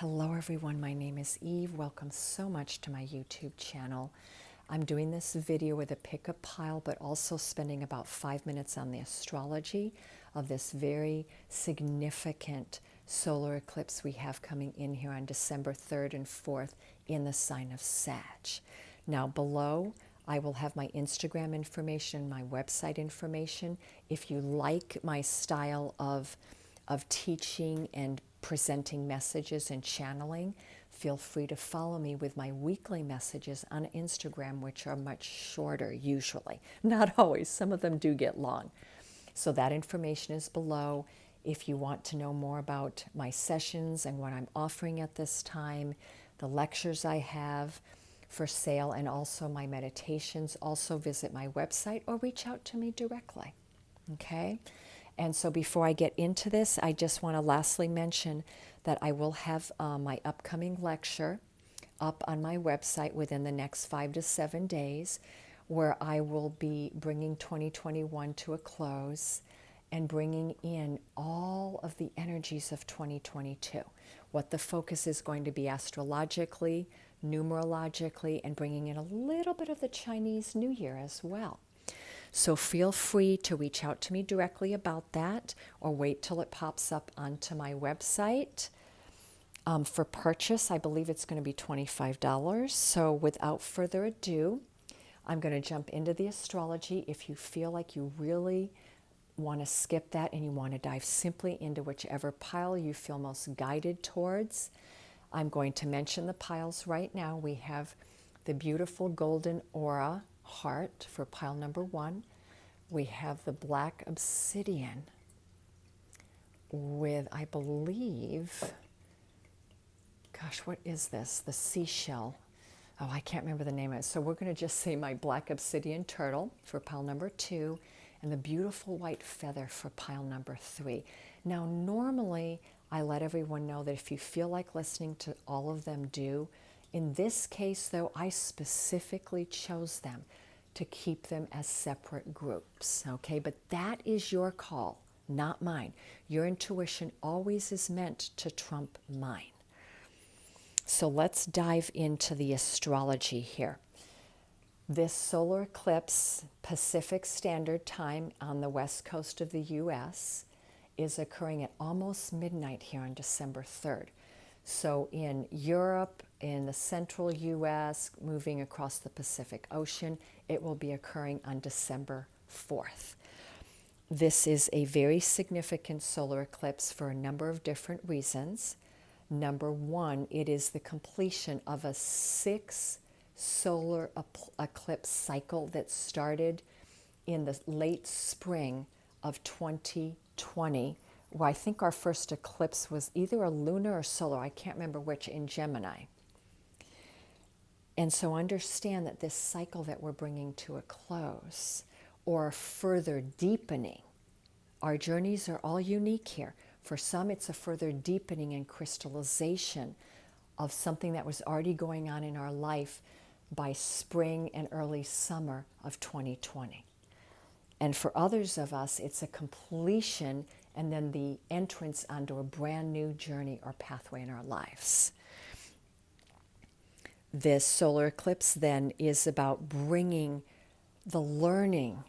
Hello everyone, my name is Eve. Welcome so much to my YouTube channel. I'm doing this video with a pickup pile, but also spending about 5 minutes on the astrology of this very significant solar eclipse we have coming in here on December 3rd and 4th in the sign of Sag. Now below, I will have my Instagram information, my website information. If you like my style of teaching and presenting messages and channeling, feel free to follow me with my weekly messages on Instagram, which are much shorter usually. Not always, some of them do get long. So that information is below. If you want to know more about my sessions and what I'm offering at this time, the lectures I have for sale, and also my meditations, also visit my website or reach out to me directly. Okay? And so before I get into this, I just want to lastly mention that I will have my upcoming lecture up on my website within the next 5 to 7 days, where I will be bringing 2021 to a close and bringing in all of the energies of 2022. What the focus is going to be astrologically, numerologically, and bringing in a little bit of the Chinese New Year as well. So feel free to reach out to me directly about that, or wait till it pops up onto my website. For purchase, I believe it's going to be $25. So without further ado, I'm going to jump into the astrology. If you feel like you really want to skip that and you want to dive simply into whichever pile you feel most guided towards, I'm going to mention the piles right now. We have the beautiful golden aura heart for pile number 1. We have the black obsidian with, I believe, gosh, what is this? The seashell. Oh, I can't remember the name of it. So we're going to just say my black obsidian turtle for pile number 2, and the beautiful white feather for pile number 3. Now, normally I let everyone know that if you feel like listening to all of them, do. In this case, though, I specifically chose them to keep them as separate groups, okay? But that is your call, not mine. Your intuition always is meant to trump mine. So let's dive into the astrology here. This solar eclipse, Pacific Standard Time on the west coast of the U.S., is occurring at almost midnight here on December 3rd. So in Europe, in the central U.S., moving across the Pacific Ocean, it will be occurring on December 4th. This is a very significant solar eclipse for a number of different reasons. Number 1, it is the completion of a 6 solar eclipse cycle that started in the late spring of 2020, where I think our first eclipse was either a lunar or solar, I can't remember which, in Gemini. And so understand that this cycle that we're bringing to a close, or further deepening, our journeys are all unique here. For some, it's a further deepening and crystallization of something that was already going on in our life by spring and early summer of 2020. And for others of us, it's a completion and then the entrance onto a brand new journey or pathway in our lives. This solar eclipse then is about bringing the learning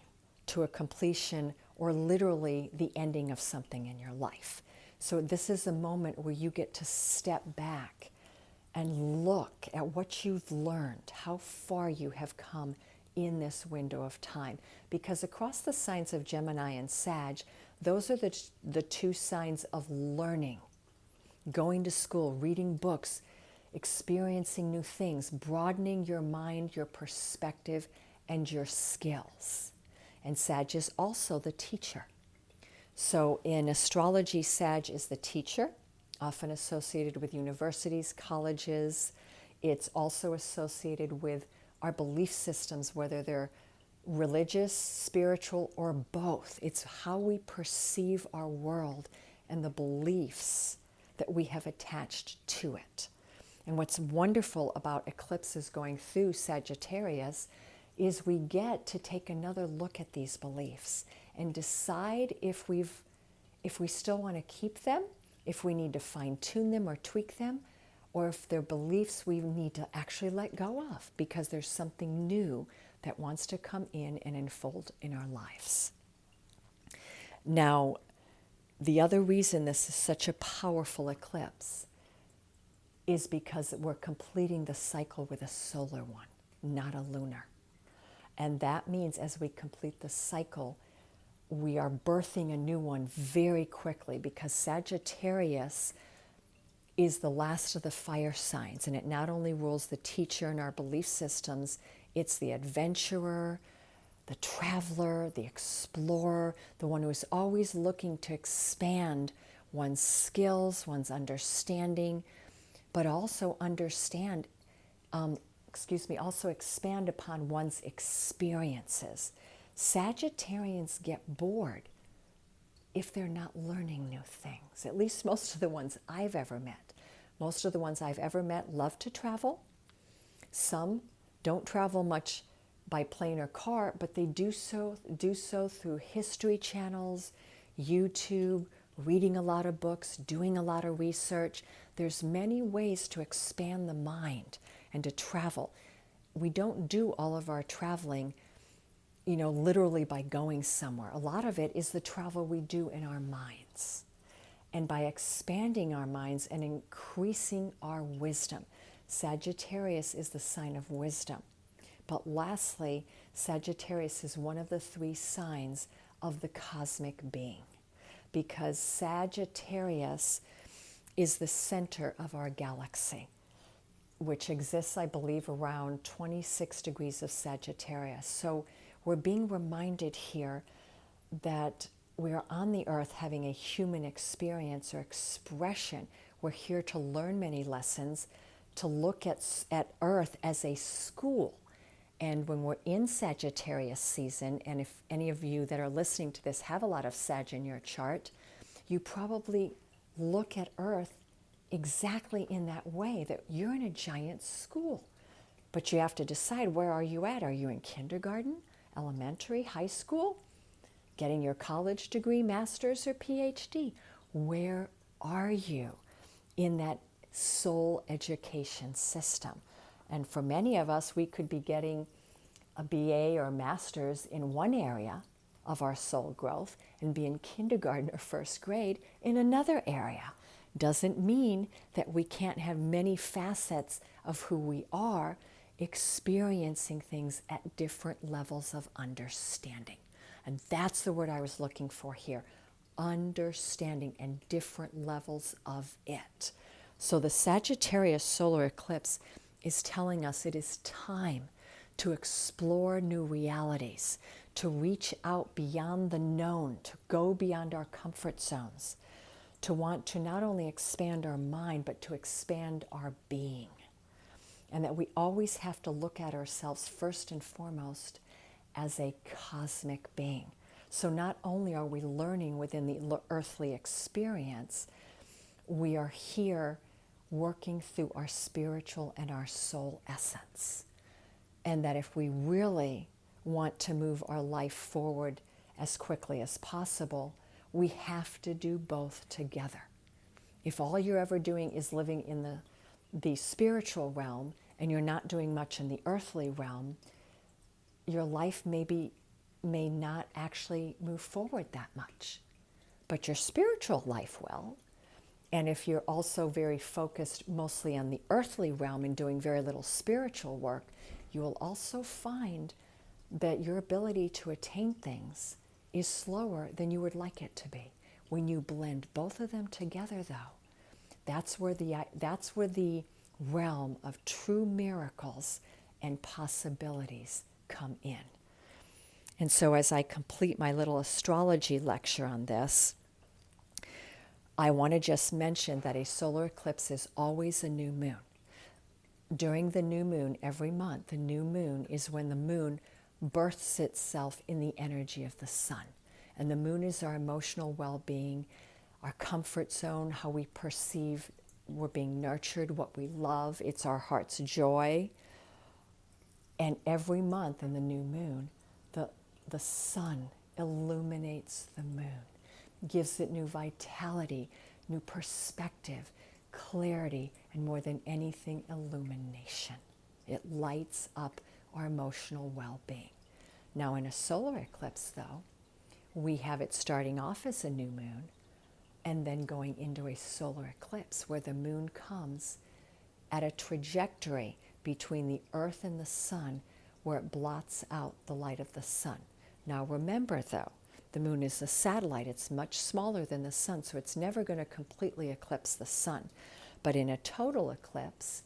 to a completion, or literally the ending of something in your life. So this is a moment where you get to step back and look at what you've learned, how far you have come in this window of time. Because across the signs of Gemini and Sag, those are the 2 signs of learning, going to school, reading books, experiencing new things, broadening your mind, your perspective, and your skills. And Sag is also the teacher. So in astrology, Sag is the teacher, often associated with universities, colleges. It's also associated with our belief systems, whether they're religious, spiritual, or both. It's how we perceive our world and the beliefs that we have attached to it. And what's wonderful about eclipses going through Sagittarius is we get to take another look at these beliefs and decide if we still want to keep them, if we need to fine-tune them or tweak them, or if they're beliefs we need to actually let go of because there's something new that wants to come in and unfold in our lives. Now, the other reason this is such a powerful eclipse is because we're completing the cycle with a solar one, not a lunar. And that means as we complete the cycle, we are birthing a new one very quickly, because Sagittarius is the last of the fire signs, and it not only rules the teacher in our belief systems, it's the adventurer, the traveler, the explorer, the one who is always looking to expand one's skills, one's understanding, but also also expand upon one's experiences. Sagittarians get bored if they're not learning new things. At least most of the ones I've ever met. Most of the ones I've ever met love to travel. Some don't travel much by plane or car, but they do so through history channels, YouTube, reading a lot of books, doing a lot of research. There's many ways to expand the mind and to travel. We don't do all of our traveling, literally by going somewhere. A lot of it is the travel we do in our minds. And by expanding our minds and increasing our wisdom. Sagittarius is the sign of wisdom. But lastly, Sagittarius is one of the 3 signs of the cosmic being, because Sagittarius is the center of our galaxy, which exists, I believe, around 26 degrees of Sagittarius. So we're being reminded here that we are on the earth having a human experience or expression. We're here to learn many lessons, to look at earth as a school. And when we're in Sagittarius season, and if any of you that are listening to this have a lot of Sag in your chart, you probably look at earth exactly in that way, that you're in a giant school. But you have to decide, where are you at? Are you in kindergarten, elementary, high school, getting your college degree, master's, or PhD? Where are you in that soul education system? And for many of us, we could be getting a BA or a master's in one area of our soul growth and be in kindergarten or first grade in another area. Doesn't mean that we can't have many facets of who we are, experiencing things at different levels of understanding. And that's the word I was looking for here. Understanding and different levels of it. So the Sagittarius solar eclipse is telling us it is time to explore new realities, to reach out beyond the known, to go beyond our comfort zones, to want to not only expand our mind, but to expand our being. And that we always have to look at ourselves first and foremost as a cosmic being. So not only are we learning within the earthly experience, we are here working through our spiritual and our soul essence. And that if we really want to move our life forward as quickly as possible, we have to do both together. If all you're ever doing is living in the spiritual realm and you're not doing much in the earthly realm, your life may not actually move forward that much. But your spiritual life will. And if you're also very focused mostly on the earthly realm and doing very little spiritual work, you will also find that your ability to attain things is slower than you would like it to be. When you blend both of them together, though, that's where the realm of true miracles and possibilities come in. And so as I complete my little astrology lecture on this, I want to just mention that a solar eclipse is always a new moon. During the new moon every month, the new moon is when the moon births itself in the energy of the sun. And the moon is our emotional well-being, our comfort zone, how we perceive we're being nurtured, what we love. It's our heart's joy. And every month in the new moon, the sun illuminates the moon, gives it new vitality, new perspective, clarity, and more than anything, illumination. It lights up our emotional well-being. Now, in a solar eclipse, though, we have it starting off as a new moon and then going into a solar eclipse where the moon comes at a trajectory between the earth and the sun where it blots out the light of the sun. Now remember though, the moon is a satellite. It's much smaller than the sun, so it's never going to completely eclipse the sun. But in a total eclipse,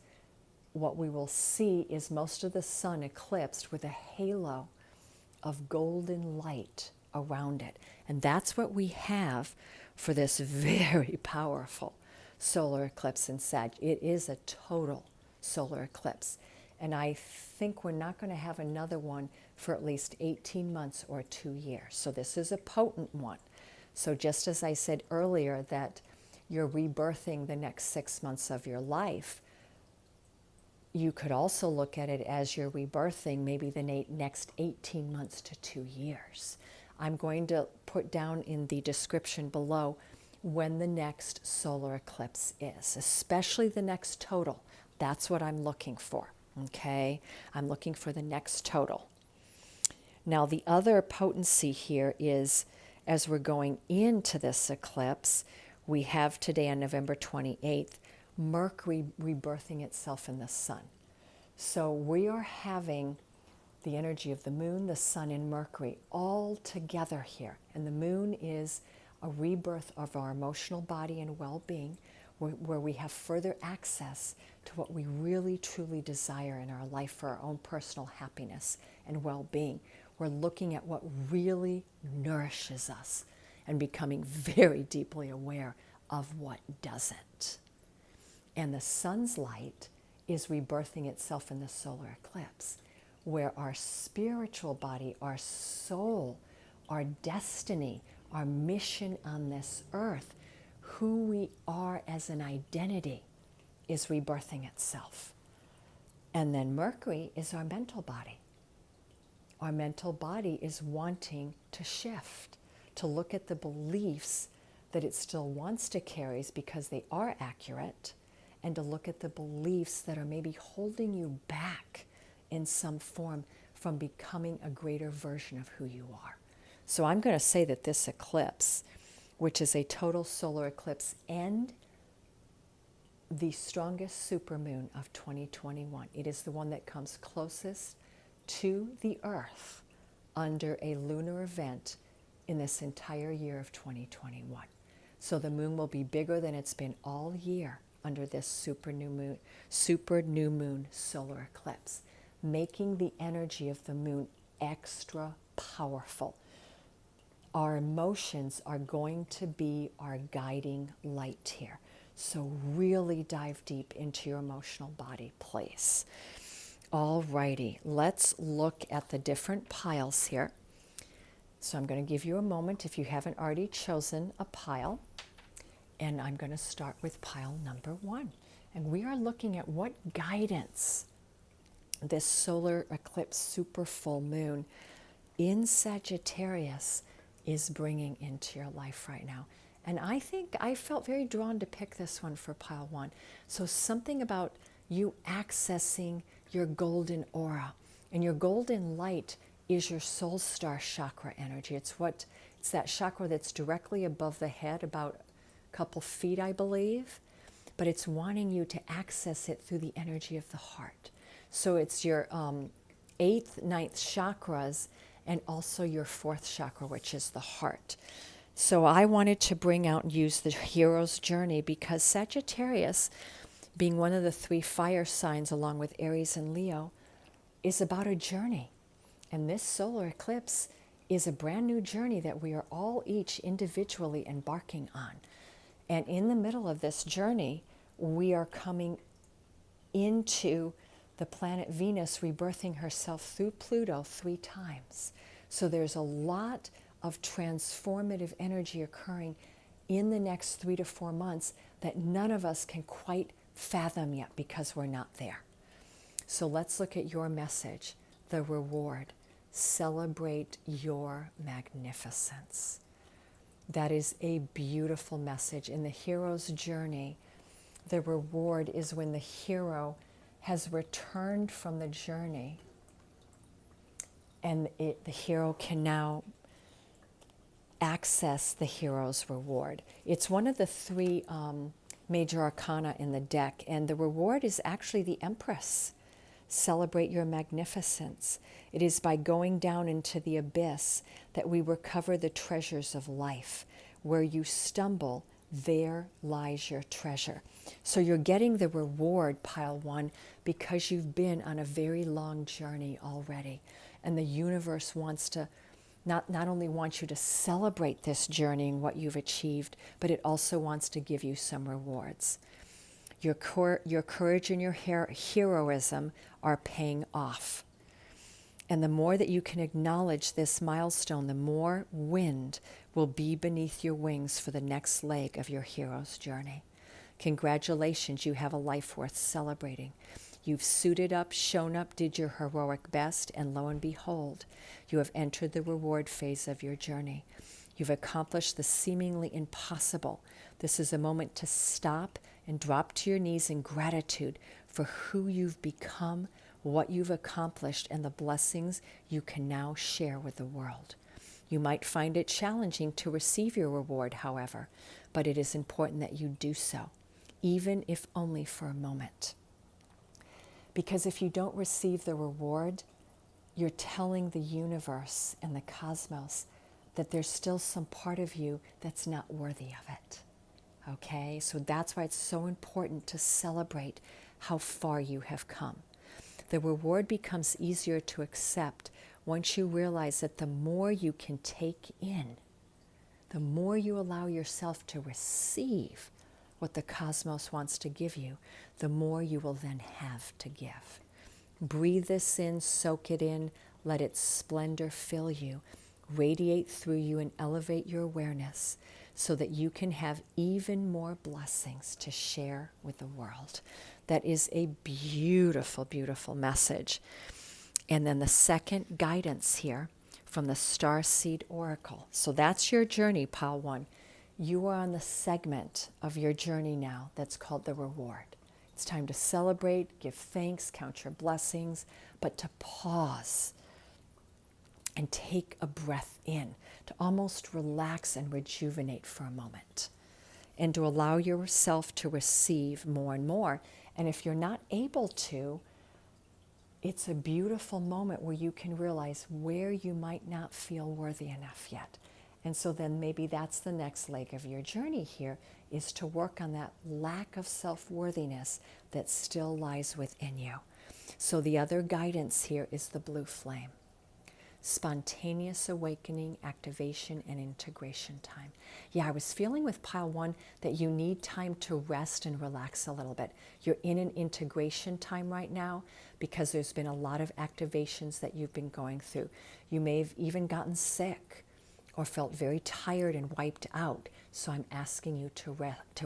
what we will see is most of the sun eclipsed with a halo of golden light around it. And that's what we have for this very powerful solar eclipse in Sag. It is a total solar eclipse. And I think we're not going to have another one for at least 18 months or 2 years. So this is a potent one. So just as I said earlier that you're rebirthing the next 6 months of your life, you could also look at it as you're rebirthing maybe the next 18 months to 2 years. I'm going to put down in the description below when the next solar eclipse is, especially the next total. That's what I'm looking for, okay? I'm looking for the next total. Now, the other potency here is, as we're going into this eclipse, we have today on November 28th, Mercury rebirthing itself in the sun. So we are having the energy of the moon, the sun, and Mercury all together here. And the moon is a rebirth of our emotional body and well-being, where we have further access to what we really truly desire in our life for our own personal happiness and well-being. We're looking at what really nourishes us and becoming very deeply aware of what doesn't. And the sun's light is rebirthing itself in the solar eclipse, where our spiritual body, our soul, our destiny, our mission on this earth, who we are as an identity, is rebirthing itself. And then Mercury is our mental body. Our mental body is wanting to shift, to look at the beliefs that it still wants to carry because they are accurate, and to look at the beliefs that are maybe holding you back in some form from becoming a greater version of who you are. So I'm going to say that this eclipse, which is a total solar eclipse and the strongest supermoon of 2021, it is the one that comes closest to the Earth under a lunar event in this entire year of 2021. So the moon will be bigger than it's been all year under this supernew moon solar eclipse, making the energy of the moon extra powerful. Our emotions are going to be our guiding light here. So really dive deep into your emotional body, please. All righty, let's look at the different piles here. So I'm going to give you a moment if you haven't already chosen a pile. And I'm going to start with pile number 1. And we are looking at what guidance this solar eclipse super full moon in Sagittarius is bringing into your life right now. And I think I felt very drawn to pick this one for pile 1. So something about you accessing your golden aura. And your golden light is your soul star chakra energy. It's that chakra that's directly above the head, about a couple feet, I believe. But it's wanting you to access it through the energy of the heart. So it's your 8th, 9th chakras, and also your 4th chakra, which is the heart. So I wanted to bring out and use the hero's journey because Sagittarius, being one of the 3 fire signs along with Aries and Leo, is about a journey. And this solar eclipse is a brand new journey that we are all each individually embarking on. And in the middle of this journey, we are coming into the planet Venus rebirthing herself through Pluto 3 times. So there's a lot of transformative energy occurring in the next 3 to 4 months that none of us can quite fathom yet because we're not there. So let's look at your message, the reward. Celebrate your magnificence. That is a beautiful message. In the hero's journey, the reward is when the hero has returned from the journey, and the hero can now access the hero's reward. It's one of the three major arcana in the deck, and the reward is actually the Empress. Celebrate your magnificence. It is by going down into the abyss that we recover the treasures of life. Where you stumble, there lies your treasure. So you're getting the reward, pile one, because you've been on a very long journey already. And the universe wants to not only wants you to celebrate this journey and what you've achieved, but it also wants to give you some rewards. Your courage and your heroism are paying off. And the more that you can acknowledge this milestone, the more wind will be beneath your wings for the next leg of your hero's journey. Congratulations, you have a life worth celebrating. You've suited up, shown up, did your heroic best, and lo and behold, you have entered the reward phase of your journey. You've accomplished the seemingly impossible. This is a moment to stop and drop to your knees in gratitude for who you've become, what you've accomplished, and the blessings you can now share with the world. You might find it challenging to receive your reward, however, but it is important that you do so, even if only for a moment. Because if you don't receive the reward, you're telling the universe and the cosmos that there's still some part of you that's not worthy of it. Okay? So that's why it's so important to celebrate how far you have come. The reward becomes easier to accept once you realize that the more you can take in, the more you allow yourself to receive what the cosmos wants to give you, the more you will then have to give. Breathe this in, soak it in, let its splendor fill you, radiate through you, and elevate your awareness so that you can have even more blessings to share with the world. That is a beautiful, beautiful message. And then the second guidance here from the Starseed Oracle. So that's your journey, pile one. You are on the segment of your journey now that's called the reward. It's time to celebrate, give thanks, count your blessings, but to pause and take a breath in, to almost relax and rejuvenate for a moment, and to allow yourself to receive more and more. And if you're not able to, it's a beautiful moment where you can realize where you might not feel worthy enough yet. And so then maybe that's the next leg of your journey here, is to work on that lack of self-worthiness that still lies within you. So the other guidance here is the blue flame. Spontaneous awakening, activation, and integration time. Yeah, I was feeling with pile one that you need time to rest and relax a little bit. You're in an integration time right now because there's been a lot of activations that you've been going through. You may have even gotten sick or felt very tired and wiped out. So I'm asking you to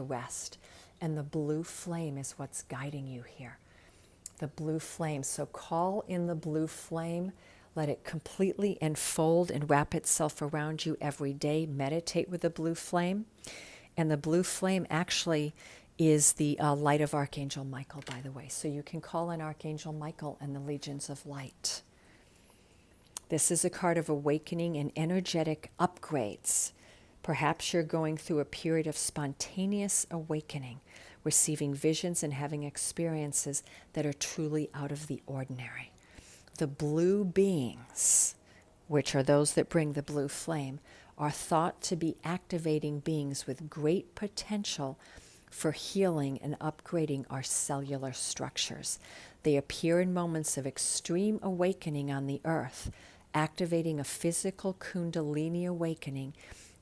rest. And the blue flame is what's guiding you here. The blue flame. So call in the blue flame. Let it completely enfold and wrap itself around you every day. Meditate with the blue flame. And the blue flame actually is the light of Archangel Michael, by the way. So you can call in Archangel Michael and the legions of light. This is a card of awakening and energetic upgrades. Perhaps you're going through a period of spontaneous awakening, receiving visions and having experiences that are truly out of the ordinary. The blue beings, which are those that bring the blue flame, are thought to be activating beings with great potential for healing and upgrading our cellular structures. They appear in moments of extreme awakening on the earth, activating a physical kundalini awakening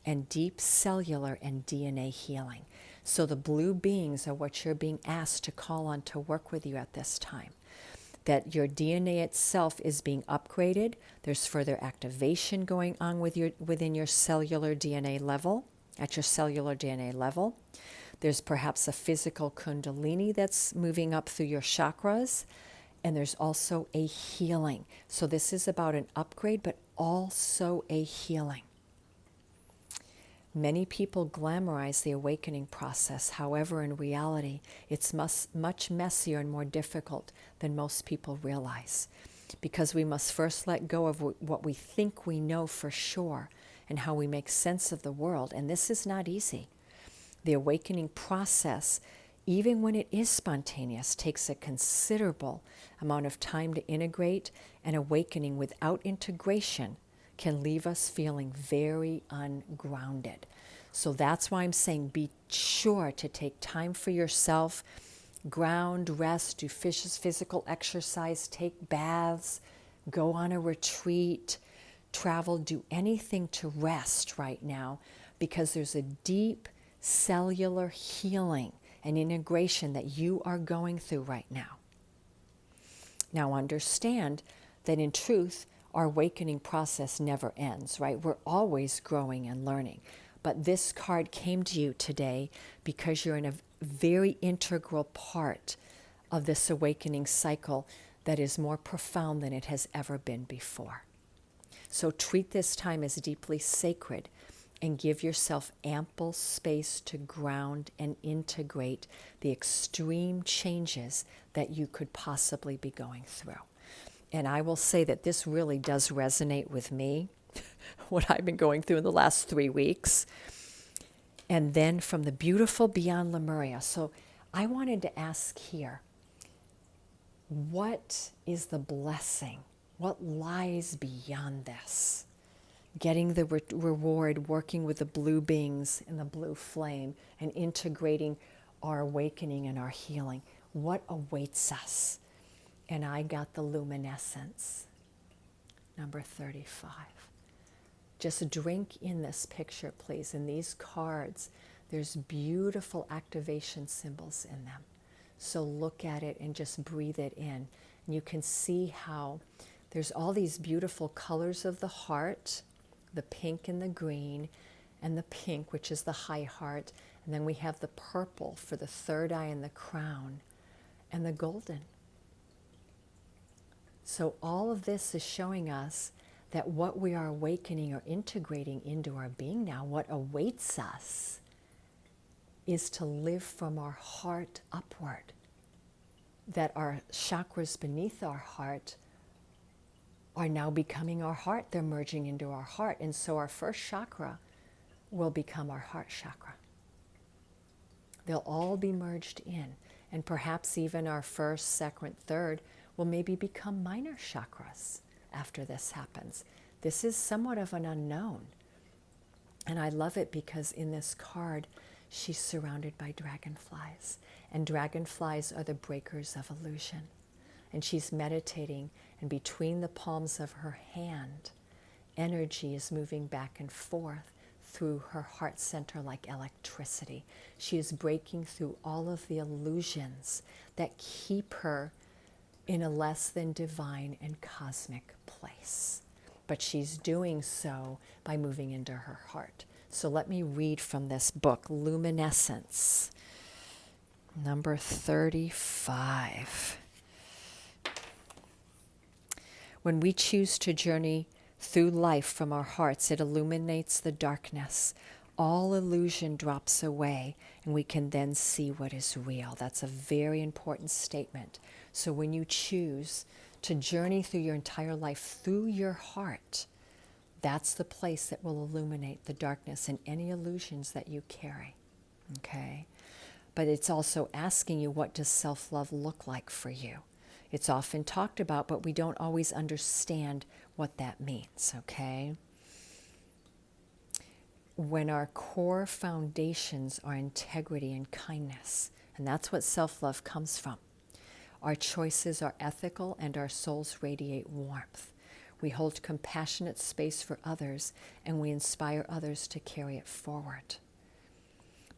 and deep cellular and DNA healing. So the blue beings are what you're being asked to call on to work with you at this time. That your DNA itself is being upgraded. There's further activation going on within your cellular DNA level, at your cellular DNA level. There's perhaps a physical kundalini that's moving up through your chakras. And there's also a healing. So this is about an upgrade, but also a healing. Many people glamorize the awakening process. However, in reality, it's much messier and more difficult than most people realize, because we must first let go of what we think we know for sure and how we make sense of the world. And this is not easy. The awakening process, even when it is spontaneous, takes a considerable amount of time to integrate, and awakening without integration can leave us feeling very ungrounded. So that's why I'm saying be sure to take time for yourself, ground, rest, do physical exercise, take baths, go on a retreat, travel, do anything to rest right now, because there's a deep cellular healing and integration that you are going through right now. Now understand that in truth, our awakening process never ends, right? We're always growing and learning. But this card came to you today because you're in a very integral part of this awakening cycle that is more profound than it has ever been before. So treat this time as deeply sacred and give yourself ample space to ground and integrate the extreme changes that you could possibly be going through. And I will say that this really does resonate with me, what I've been going through in the last 3 weeks. And then from the beautiful beyond Lemuria. So I wanted to ask here, what is the blessing? What lies beyond this? Getting the reward, working with the blue beings and the blue flame, and integrating our awakening and our healing. What awaits us? And I got the luminescence, number 35. Just drink in this picture, please. In these cards, there's beautiful activation symbols in them. So look at it and just breathe it in. And you can see how there's all these beautiful colors of the heart, the pink and the green, and the pink, which is the high heart. And then we have the purple for the third eye and the crown, and the golden. So all of this is showing us that what we are awakening or integrating into our being now, what awaits us, is to live from our heart upward. That our chakras beneath our heart are now becoming our heart. They're merging into our heart. And so our first chakra will become our heart chakra. They'll all be merged in. And perhaps even our first, second, third will maybe become minor chakras after this happens. This is somewhat of an unknown. And I love it because in this card, she's surrounded by dragonflies. And dragonflies are the breakers of illusion. And she's meditating, and between the palms of her hand, energy is moving back and forth through her heart center like electricity. She is breaking through all of the illusions that keep her in a less than divine and cosmic place. But she's doing so by moving into her heart. So let me read from this book, Luminescence, number 35. When we choose to journey through life from our hearts, it illuminates the darkness. All illusion drops away, and we can then see what is real. That's a very important statement. So when you choose to journey through your entire life through your heart, that's the place that will illuminate the darkness and any illusions that you carry. Okay? But it's also asking you, what does self-love look like for you? It's often talked about, but we don't always understand what that means, okay? When our core foundations are integrity and kindness, and that's what self-love comes from. Our choices are ethical and our souls radiate warmth. We hold compassionate space for others, and we inspire others to carry it forward.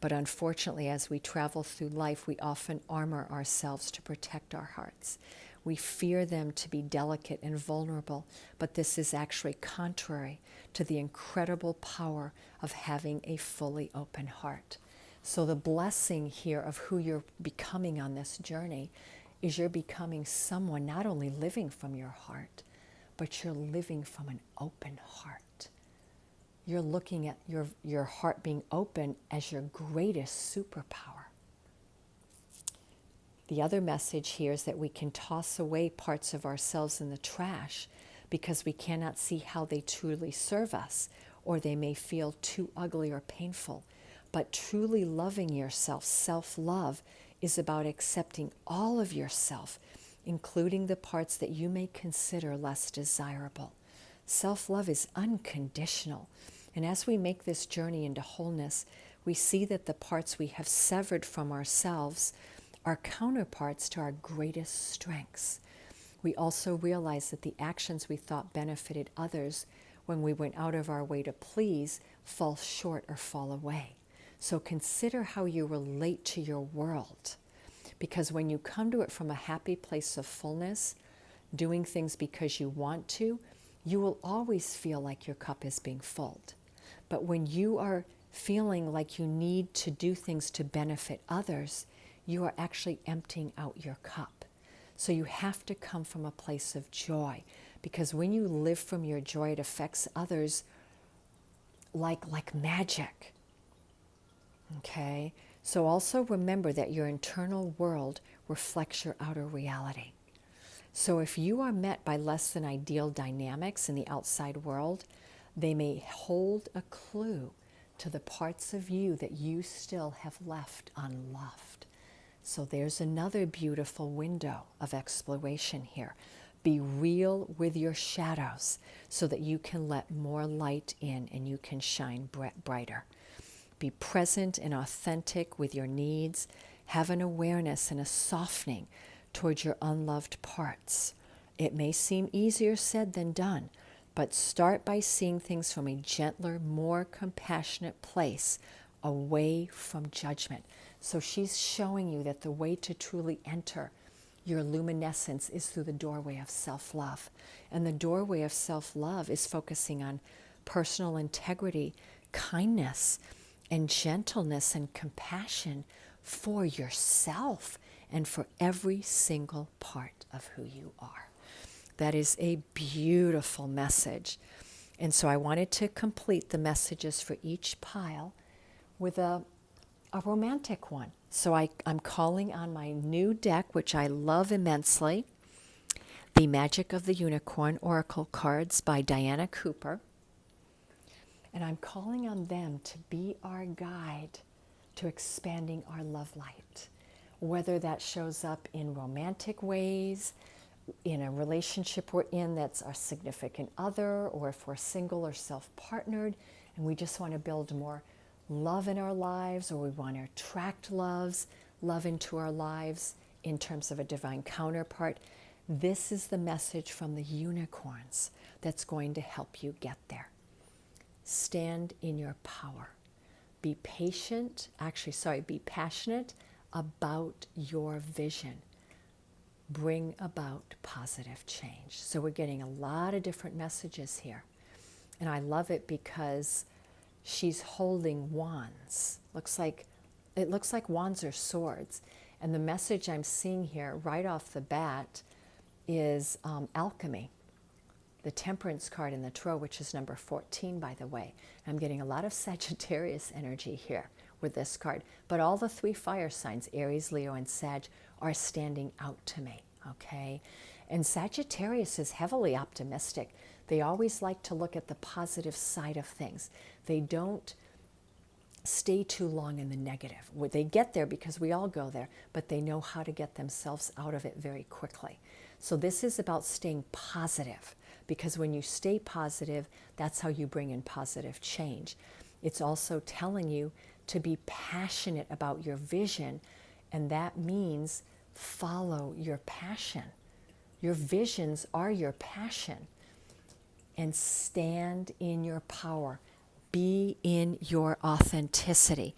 But unfortunately, as we travel through life, we often armor ourselves to protect our hearts. We fear them to be delicate and vulnerable, but this is actually contrary to the incredible power of having a fully open heart. So the blessing here of who you're becoming on this journey is you're becoming someone not only living from your heart, but you're living from an open heart. you're looking at your heart being open as your greatest superpower. The other message here is that we can toss away parts of ourselves in the trash because we cannot see how they truly serve us, or they may feel too ugly or painful. But truly loving yourself, self-love, is about accepting all of yourself, including the parts that you may consider less desirable. Self-love is unconditional. And as we make this journey into wholeness, we see that the parts we have severed from ourselves are counterparts to our greatest strengths. We also realize that the actions we thought benefited others when we went out of our way to please fall short or fall away. So consider how you relate to your world. Because when you come to it from a happy place of fullness, doing things because you want to, you will always feel like your cup is being filled. But when you are feeling like you need to do things to benefit others, you are actually emptying out your cup. So you have to come from a place of joy, because when you live from your joy, it affects others like magic. Okay? So also remember that your internal world reflects your outer reality. So if you are met by less than ideal dynamics in the outside world, they may hold a clue to the parts of you that you still have left unloved. So there's another beautiful window of exploration here. Be real with your shadows so that you can let more light in and you can shine brighter. Be present and authentic with your needs. Have an awareness and a softening towards your unloved parts. It may seem easier said than done, but start by seeing things from a gentler, more compassionate place, away from judgment. So she's showing you that the way to truly enter your luminescence is through the doorway of self-love. And the doorway of self-love is focusing on personal integrity, kindness, and gentleness and compassion for yourself and for every single part of who you are. That is a beautiful message. And so I wanted to complete the messages for each pile with a romantic one. So I'm calling on my new deck, which I love immensely, The Magic of the Unicorn Oracle Cards by Diana Cooper. And I'm calling on them to be our guide to expanding our love light, whether that shows up in romantic ways, in a relationship we're in that's our significant other, or if we're single or self-partnered and we just want to build more love in our lives, or we want to attract love into our lives in terms of a divine counterpart. This is the message from the unicorns that's going to help you get there. Stand in your power. Be patient, be passionate about your vision. Bring about positive change. So we're getting a lot of different messages here. And I love it because she's holding wands. It looks like wands or swords. And the message I'm seeing here right off the bat is alchemy. The Temperance card in the Tarot, which is number 14, by the way. I'm getting a lot of Sagittarius energy here with this card. But all the 3 fire signs, Aries, Leo, and Sag, are standing out to me, okay? And Sagittarius is heavily optimistic. They always like to look at the positive side of things. They don't stay too long in the negative. They get there because we all go there, but they know how to get themselves out of it very quickly. So this is about staying positive, because when you stay positive, that's how you bring in positive change. It's also telling you to be passionate about your vision, and that means follow your passion. Your visions are your passion. And stand in your power. Be in your authenticity.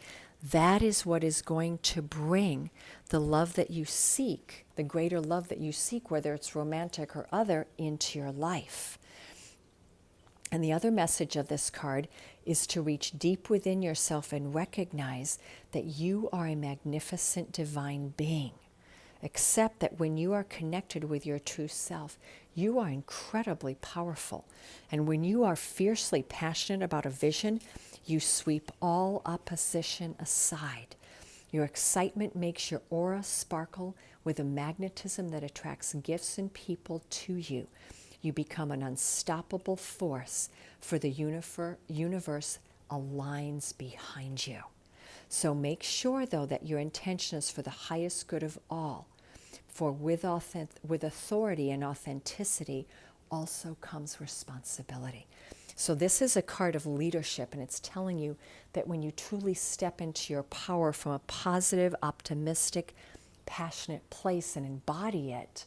That is what is going to bring the love that you seek, the greater love that you seek, whether it's romantic or other, into your life. And the other message of this card is to reach deep within yourself and recognize that you are a magnificent divine being. Accept that when you are connected with your true self, you are incredibly powerful. And when you are fiercely passionate about a vision, you sweep all opposition aside. Your excitement makes your aura sparkle with a magnetism that attracts gifts and people to you. You become an unstoppable force, for the universe aligns behind you. So make sure, though, that your intention is for the highest good of all. For with authority and authenticity also comes responsibility. So this is a card of leadership, and it's telling you that when you truly step into your power from a positive, optimistic, passionate place and embody it,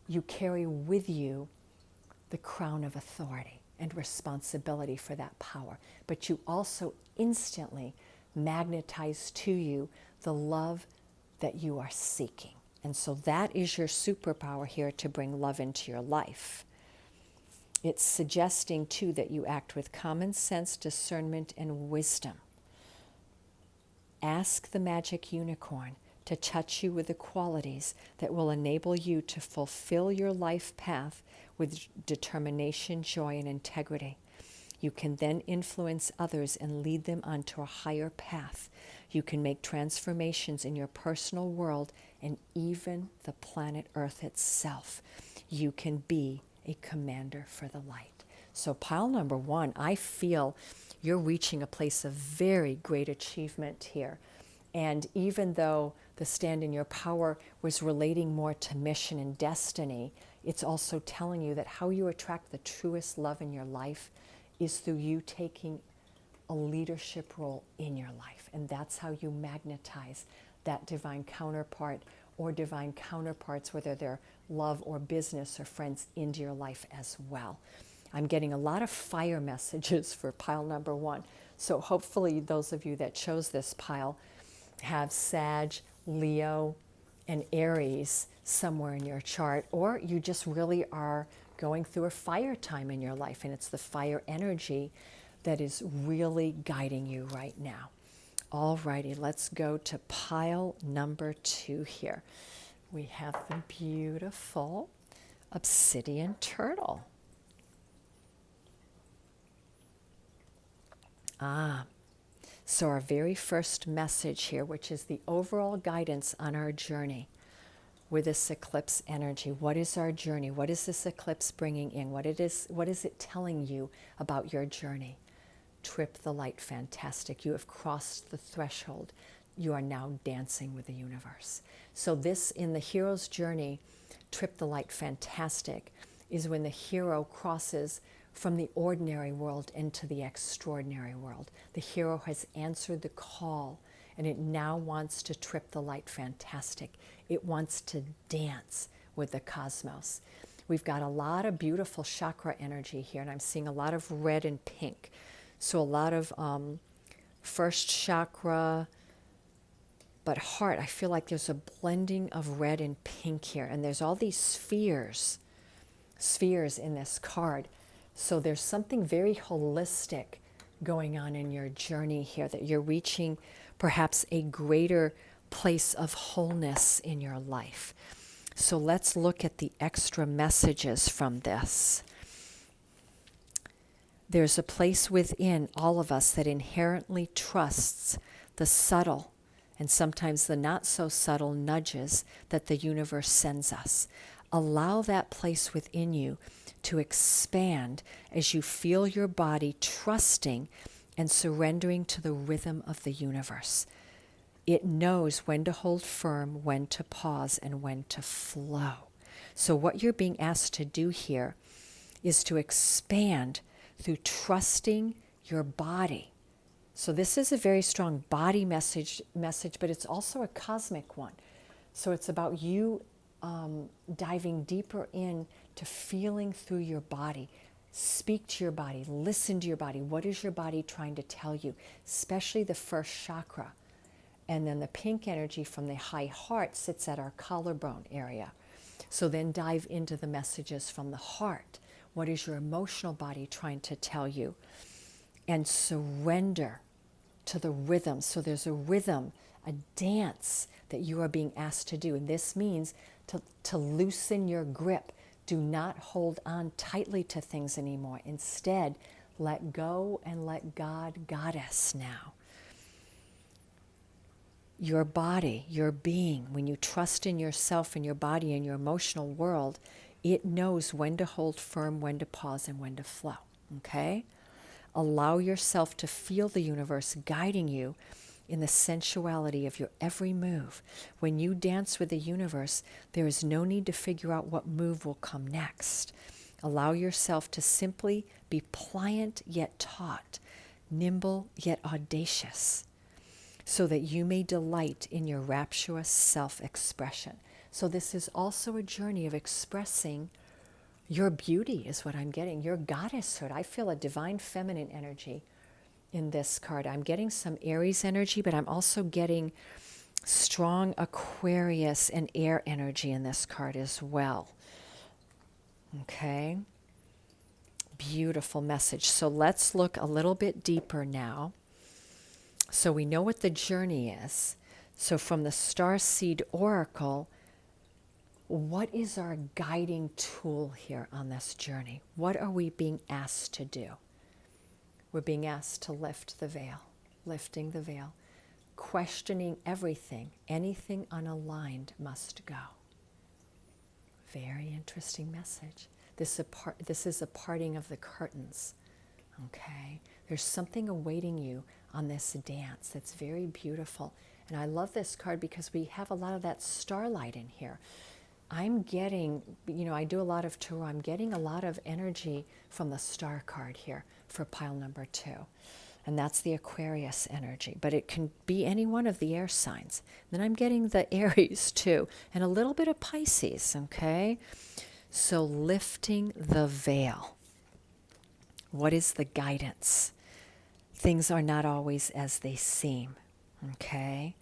you carry with you the crown of authority and responsibility for that power. But you also instantly magnetize to you the love that you are seeking. And so that is your superpower here, to bring love into your life. It's suggesting, too, that you act with common sense, discernment, and wisdom. Ask the magic unicorn to touch you with the qualities that will enable you to fulfill your life path with determination, joy, and integrity. You can then influence others and lead them onto a higher path. You can make transformations in your personal world and even the planet Earth itself. You can be a commander for the light. So pile number 1, I feel you're reaching a place of very great achievement here. And even though the stand in your power was relating more to mission and destiny, it's also telling you that how you attract the truest love in your life is through you taking a leadership role in your life. And that's how you magnetize that divine counterpart or divine counterparts, whether they're love or business or friends, into your life as well. I'm getting a lot of fire messages for pile number 1. So hopefully those of you that chose this pile have Sag, Leo, and Aries somewhere in your chart, or you just really are going through a fire time in your life, and it's the fire energy that is really guiding you right now. All righty, let's go to pile number 2 here. We have the beautiful obsidian turtle. So our very first message here, which is the overall guidance on our journey with this eclipse energy. What is our journey? What is this eclipse bringing in? What is it telling you about your journey? Trip the light, fantastic. You have crossed the threshold. You are now dancing with the universe. So this, in the hero's journey, trip the light, fantastic, is when the hero crosses from the ordinary world into the extraordinary world. The hero has answered the call, and it now wants to trip the light, fantastic. It wants to dance with the cosmos. We've got a lot of beautiful chakra energy here, and I'm seeing a lot of red and pink. So a lot of first chakra, but heart. I feel like there's a blending of red and pink here, and there's all these spheres in this card. So there's something very holistic going on in your journey here, that you're reaching perhaps a greater place of wholeness in your life. So let's look at the extra messages from this. There's a place within all of us that inherently trusts the subtle and sometimes the not so subtle nudges that the universe sends us. Allow that place within you to expand as you feel your body trusting and surrendering to the rhythm of the universe. It knows when to hold firm, when to pause, and when to flow. So what you're being asked to do here is to expand through trusting your body. So this is a very strong body message, but it's also a cosmic one. So it's about you diving deeper in to feeling through your body. Speak to your body, listen to your body. What is your body trying to tell you? Especially the first chakra. And then the pink energy from the high heart sits at our collarbone area. So then dive into the messages from the heart. What is your emotional body trying to tell you? And surrender to the rhythm. So there's a rhythm a dance that you are being asked to do. And this means to loosen your grip. Do not hold on tightly to things anymore. Instead, let go and let God Goddess now. Your body, your being, when you trust in yourself and your body and your emotional world, it knows when to hold firm, when to pause, and when to flow. Okay? Allow yourself to feel the universe guiding you in the sensuality of your every move. When you dance with the universe, there is no need to figure out what move will come next. Allow yourself to simply be pliant yet taut, nimble yet audacious, so that you may delight in your rapturous self-expression. So this is also a journey of expressing your beauty, is what I'm getting, your goddesshood. I feel a divine feminine energy in this card. I'm getting some Aries energy, but I'm also getting strong Aquarius and air energy in this card as well. Okay? Beautiful message. So let's look a little bit deeper now. So we know what the journey is. So from the Starseed Oracle, what is our guiding tool here on this journey? What are we being asked to do? We're being asked to lift the veil, lifting the veil, questioning everything. Anything unaligned must go. Very interesting message. This is a parting of the curtains. Okay? There's something awaiting you on this dance that's very beautiful. And I love this card because we have a lot of that starlight in here. I'm getting, I do a lot of tarot. I'm getting a lot of energy from the star card here for pile number 2. And that's the Aquarius energy. But it can be any one of the air signs. Then I'm getting the Aries too. And a little bit of Pisces, okay? So lifting the veil. What is the guidance? Things are not always as they seem, okay?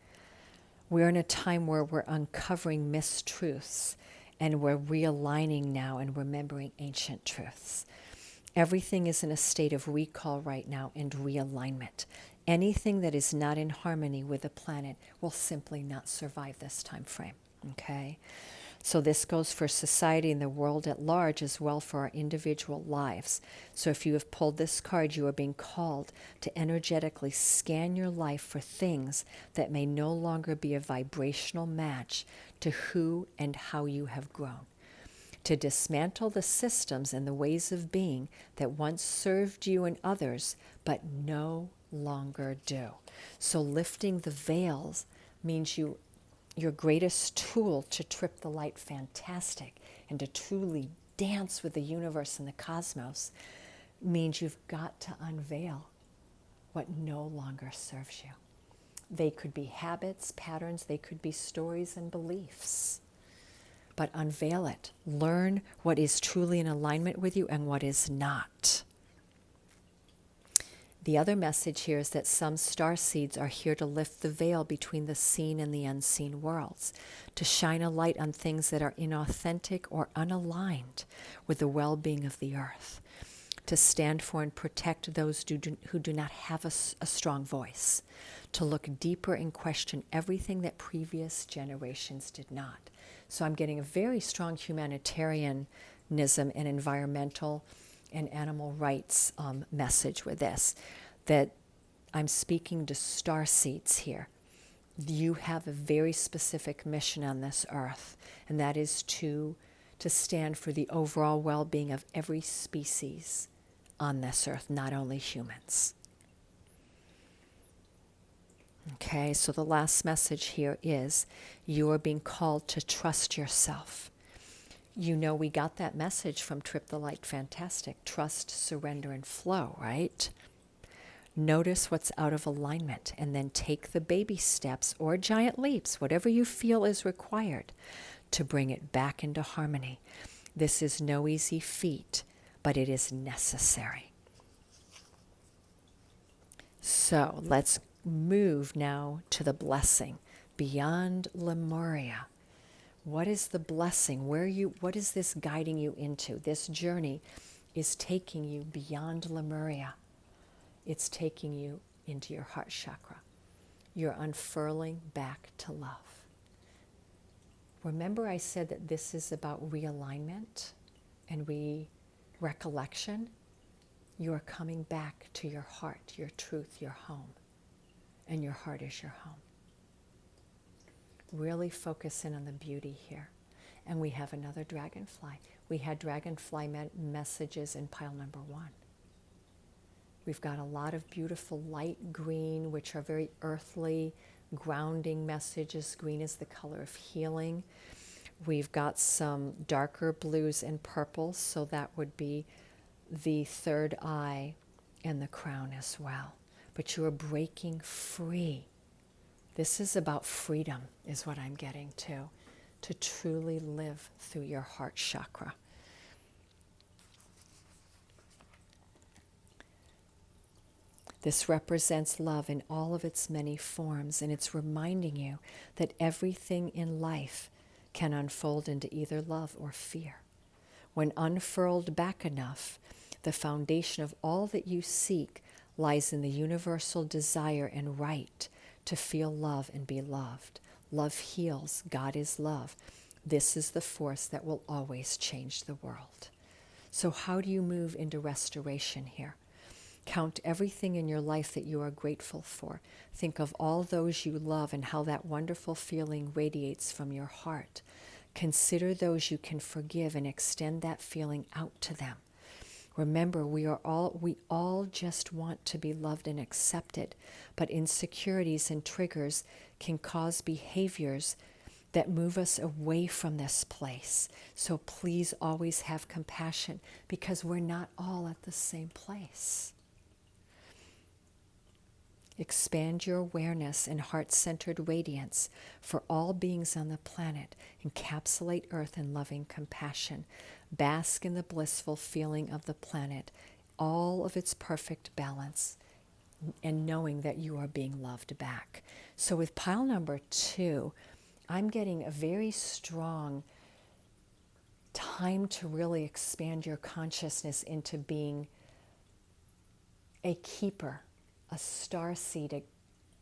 We're in a time where we're uncovering mistruths and we're realigning now and remembering ancient truths. Everything is in a state of recall right now and realignment. Anything that is not in harmony with the planet will simply not survive this time frame, okay? So this goes for society and the world at large as well for our individual lives. So if you have pulled this card, you are being called to energetically scan your life for things that may no longer be a vibrational match to who and how you have grown. To dismantle the systems and the ways of being that once served you and others, but no longer do. So lifting the veils means your greatest tool to trip the light fantastic and to truly dance with the universe and the cosmos means you've got to unveil what no longer serves you. They could be habits, patterns, they could be stories and beliefs. But unveil it. Learn what is truly in alignment with you and what is not. The other message here is that some starseeds are here to lift the veil between the seen and the unseen worlds, to shine a light on things that are inauthentic or unaligned with the well-being of the earth, to stand for and protect those who do not have a strong voice, to look deeper and question everything that previous generations did not. So I'm getting a very strong humanitarianism and environmental and animal rights message with this, that I'm speaking to starseeds here. You have a very specific mission on this earth, and that is to stand for the overall well-being of every species on this earth, not only humans. Okay, so the last message here is you are being called to trust yourself. You know, we got that message from Trip the Light Fantastic. Trust, surrender, and flow, right? Notice what's out of alignment and then take the baby steps or giant leaps, whatever you feel is required, to bring it back into harmony. This is no easy feat, but it is necessary. So let's move now to the blessing beyond Lemuria. What is the blessing? What is this guiding you into? This journey is taking you beyond Lemuria. It's taking you into your heart chakra. You're unfurling back to love. Remember I said that this is about realignment and recollection? You are coming back to your heart, your truth, your home. And your heart is your home. Really focus in on the beauty here. And we have another dragonfly. We had dragonfly messages in pile number 1. We've got a lot of beautiful light green, which are very earthly, grounding messages. Green is the color of healing. We've got some darker blues and purples, so that would be the third eye and the crown as well. But you are breaking free. This is about freedom, is what I'm getting to truly live through your heart chakra. This represents love in all of its many forms, and it's reminding you that everything in life can unfold into either love or fear. When unfurled back enough, the foundation of all that you seek lies in the universal desire and right to feel love and be loved. Love heals. God is love. This is the force that will always change the world. So how do you move into restoration here? Count everything in your life that you are grateful for. Think of all those you love and how that wonderful feeling radiates from your heart. Consider those you can forgive and extend that feeling out to them. Remember, we all just want to be loved and accepted, but insecurities and triggers can cause behaviors that move us away from this place. So please always have compassion, because we're not all at the same place. Expand your awareness and heart-centered radiance for all beings on the planet. Encapsulate Earth in loving compassion. Bask in the blissful feeling of the planet, all of its perfect balance, and knowing that you are being loved back. So with pile number 2, I'm getting a very strong time to really expand your consciousness into being a keeper, a starseed, a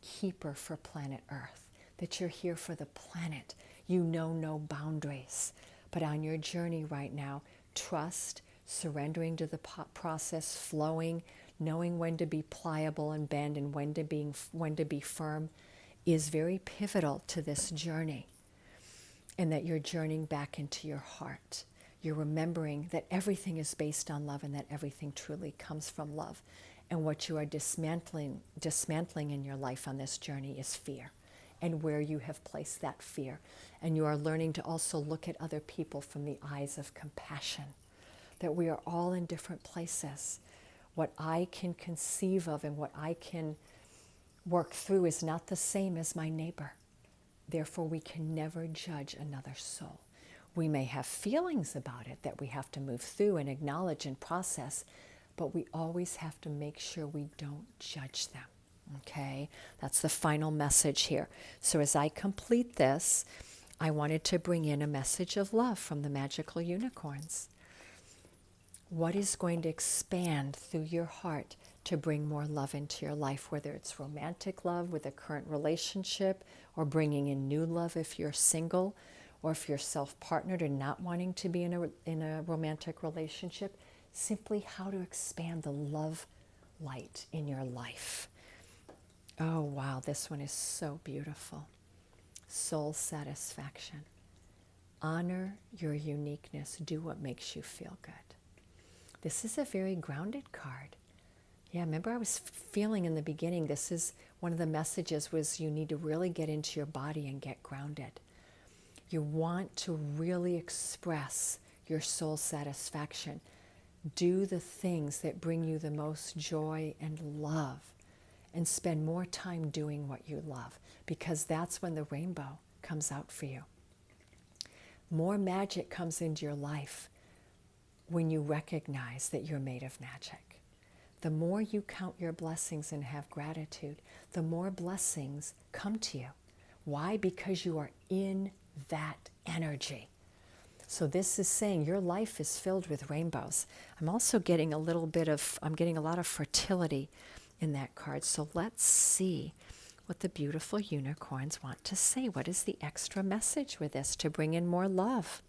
keeper for planet Earth, that you're here for the planet. You know no boundaries. But on your journey right now, trust, surrendering to the process, flowing, knowing when to be pliable and bend and when to be firm is very pivotal to this journey. And that you're journeying back into your heart. You're remembering that everything is based on love and that everything truly comes from love. And what you are dismantling in your life on this journey is fear, and where you have placed that fear. And you are learning to also look at other people from the eyes of compassion, that we are all in different places. What I can conceive of and what I can work through is not the same as my neighbor. Therefore, we can never judge another soul. We may have feelings about it that we have to move through and acknowledge and process, but we always have to make sure we don't judge them, okay? That's the final message here. So as I complete this, I wanted to bring in a message of love from the magical unicorns. What is going to expand through your heart to bring more love into your life, whether it's romantic love with a current relationship, or bringing in new love if you're single, or if you're self-partnered and not wanting to be in a romantic relationship? Simply how to expand the love light in your life. Oh, wow, this one is so beautiful. Soul satisfaction. Honor your uniqueness. Do what makes you feel good. This is a very grounded card. Yeah, remember I was feeling in the beginning, this is one of the messages was you need to really get into your body and get grounded. You want to really express your soul satisfaction. Do the things that bring you the most joy and love, and spend more time doing what you love, because that's when the rainbow comes out for you. More magic comes into your life when you recognize that you're made of magic. The more you count your blessings and have gratitude, the more blessings come to you. Why? Because you are in that energy. So this is saying your life is filled with rainbows. I'm also getting I'm getting a lot of fertility in that card. So let's see what the beautiful unicorns want to say. What is the extra message with this to bring in more love?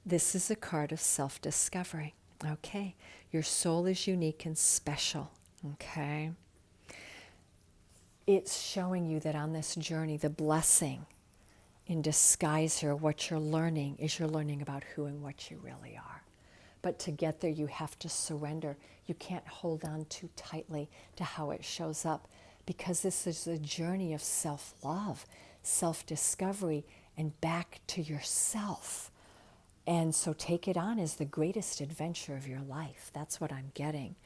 This is a card of self-discovery. Okay, your soul is unique and special. Okay, it's showing you that on this journey, the blessing in disguise here, what you're learning is you're learning about who and what you really are. But to get there, you have to surrender. You can't hold on too tightly to how it shows up, because this is a journey of self-love, self-discovery, and back to yourself. And so take it on as the greatest adventure of your life. That's what I'm getting.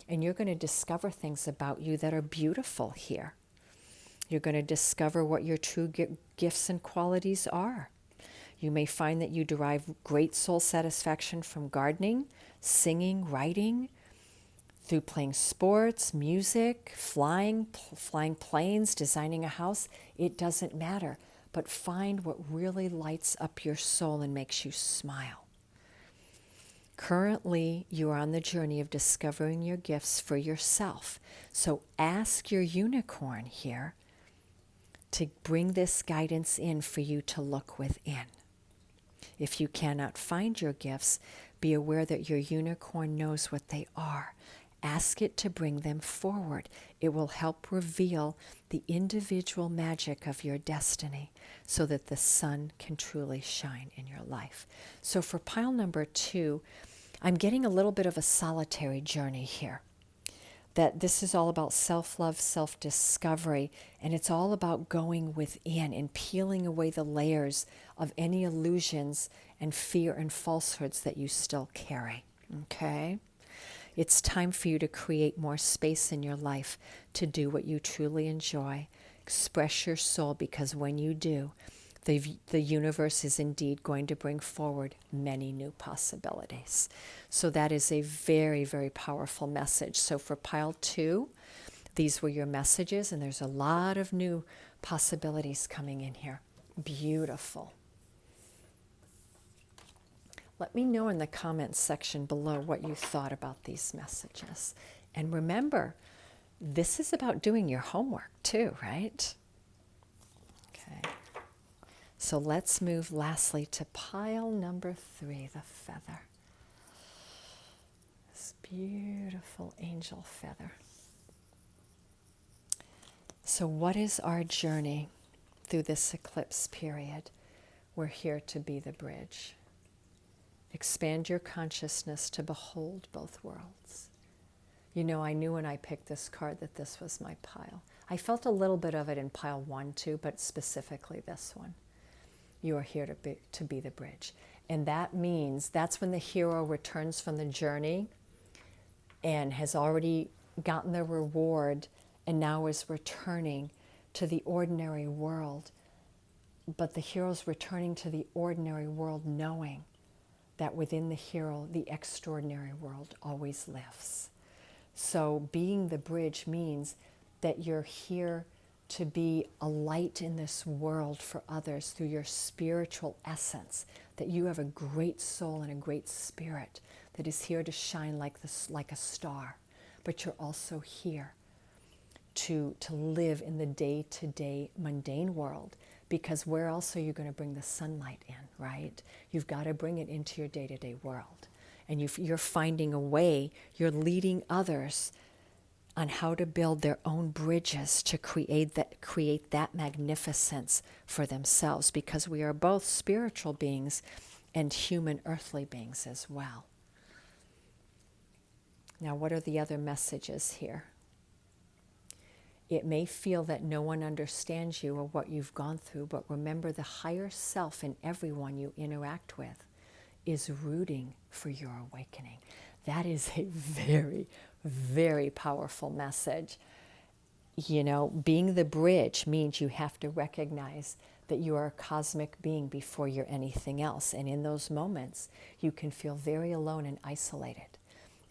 And you're going to discover things about you that are beautiful here. You're going to discover what your true gifts and qualities are. You may find that you derive great soul satisfaction from gardening, singing, writing, through playing sports, music, flying planes, designing a house. It doesn't matter. But find what really lights up your soul and makes you smile. Currently, you are on the journey of discovering your gifts for yourself. So ask your unicorn here to bring this guidance in for you to look within. If you cannot find your gifts, be aware that your unicorn knows what they are. Ask it to bring them forward. It will help reveal the individual magic of your destiny so that the sun can truly shine in your life. So for pile number 2, I'm getting a little bit of a solitary journey here. That this is all about self-love, self-discovery, and it's all about going within and peeling away the layers of any illusions and fear and falsehoods that you still carry. Okay? It's time for you to create more space in your life to do what you truly enjoy. Express your soul, because when you do, the universe is indeed going to bring forward many new possibilities. So that is a very, very powerful message. So for pile 2, these were your messages, and there's a lot of new possibilities coming in here. Beautiful. Let me know in the comments section below what you thought about these messages. And remember, this is about doing your homework too, right? Okay. So let's move lastly to pile number 3, the feather. This beautiful angel feather. So what is our journey through this eclipse period? We're here to be the bridge. Expand your consciousness to behold both worlds. You know, I knew when I picked this card that this was my pile. I felt a little bit of it in pile 1 too, but specifically this one. You are here to be the bridge. And that means that's when the hero returns from the journey and has already gotten the reward and now is returning to the ordinary world. But the hero's returning to the ordinary world knowing that within the hero, the extraordinary world always lives. So being the bridge means that you're here to be a light in this world for others through your spiritual essence, that you have a great soul and a great spirit that is here to shine like a star. But you're also here to live in the day-to-day mundane world, because where else are you going to bring the sunlight in, right? You've got to bring it into your day-to-day world. And you're finding a way, you're leading others on how to build their own bridges to create that magnificence for themselves, because we are both spiritual beings and human earthly beings as well. Now, what are the other messages here? It may feel that no one understands you or what you've gone through, but remember, the higher self in everyone you interact with is rooting for your awakening. That is a very, very powerful message. You know, being the bridge means you have to recognize that you are a cosmic being before you're anything else. And in those moments, you can feel very alone and isolated.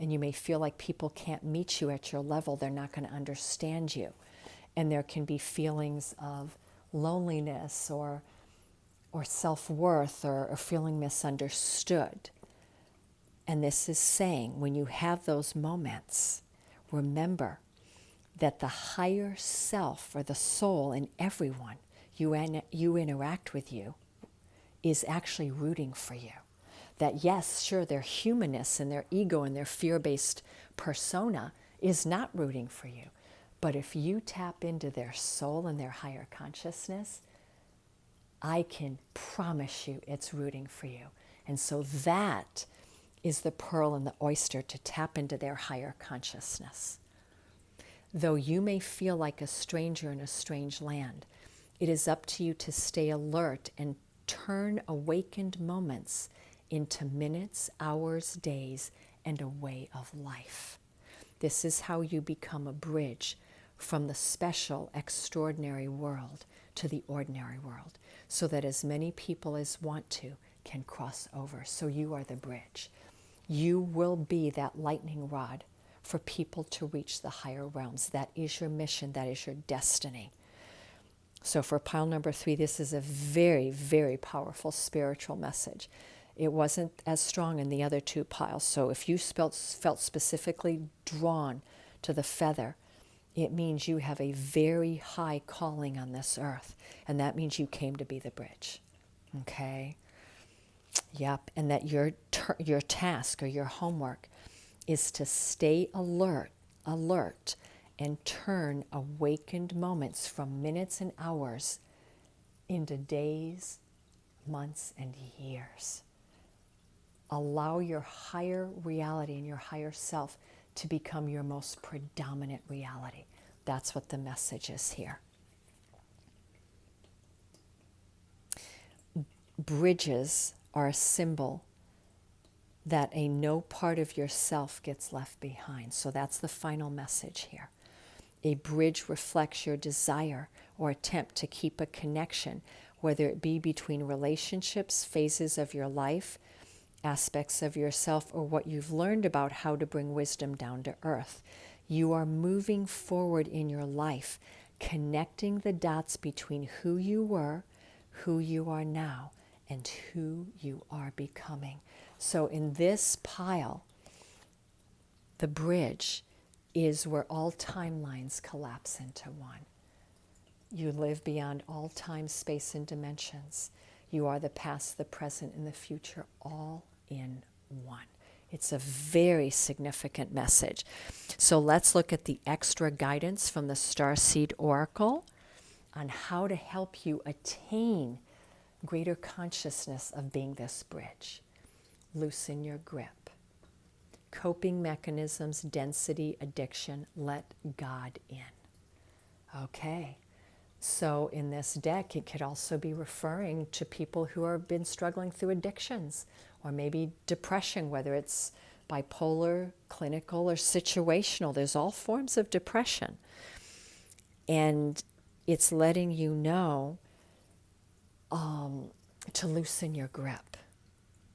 And you may feel like people can't meet you at your level. They're not going to understand you. And there can be feelings of loneliness or self-worth or feeling misunderstood. And this is saying, when you have those moments, remember that the higher self or the soul in everyone you interact with is actually rooting for you. That yes, sure, their humanness and their ego and their fear-based persona is not rooting for you. But if you tap into their soul and their higher consciousness, I can promise you it's rooting for you. And so that is the pearl and the oyster, to tap into their higher consciousness. Though you may feel like a stranger in a strange land, it is up to you to stay alert and turn awakened moments into minutes, hours, days, and a way of life. This is how you become a bridge from the special, extraordinary world to the ordinary world, so that as many people as want to can cross over. So you are the bridge. You will be that lightning rod for people to reach the higher realms. That is your mission. That is your destiny. So for pile number 3, this is a very, very powerful spiritual message. It wasn't as strong in the other 2 piles. So if you felt specifically drawn to the feather, it means you have a very high calling on this earth. And that means you came to be the bridge. Okay? Yep. And that your task or your homework is to stay alert, and turn awakened moments from minutes and hours into days, months, and years. Allow your higher reality and your higher self to become your most predominant reality. That's what the message is here. Bridges are a symbol that no part of yourself gets left behind. So that's the final message here. A bridge reflects your desire or attempt to keep a connection, whether it be between relationships, phases of your life, aspects of yourself, or what you've learned about how to bring wisdom down to earth. You are moving forward in your life, connecting the dots between who you were, who you are now, and who you are becoming. So in this pile, the bridge is where all timelines collapse into one. You live beyond all time, space, and dimensions. You are the past, the present, and the future, all in one. It's a very significant message. So let's look at the extra guidance from the Starseed Oracle on how to help you attain greater consciousness of being this bridge. Loosen your grip. Coping mechanisms, density, addiction, let God in. Okay, so in this deck, it could also be referring to people who have been struggling through addictions, or maybe depression, whether it's bipolar, clinical, or situational. There's all forms of depression. And it's letting you know to loosen your grip.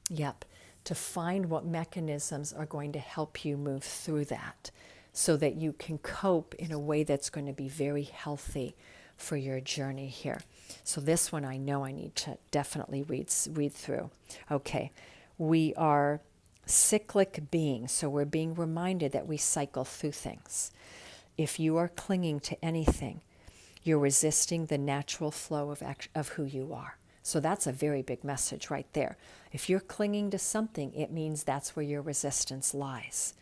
Yep. To find what mechanisms are going to help you move through that, so that you can cope in a way that's going to be very healthy for your journey here. So this one I know I need to definitely read through. Okay, we are cyclic beings, so we're being reminded that we cycle through things. If you are clinging to anything, you're resisting the natural flow of who you are. So that's a very big message right there. If you're clinging to something, it means that's where your resistance lies.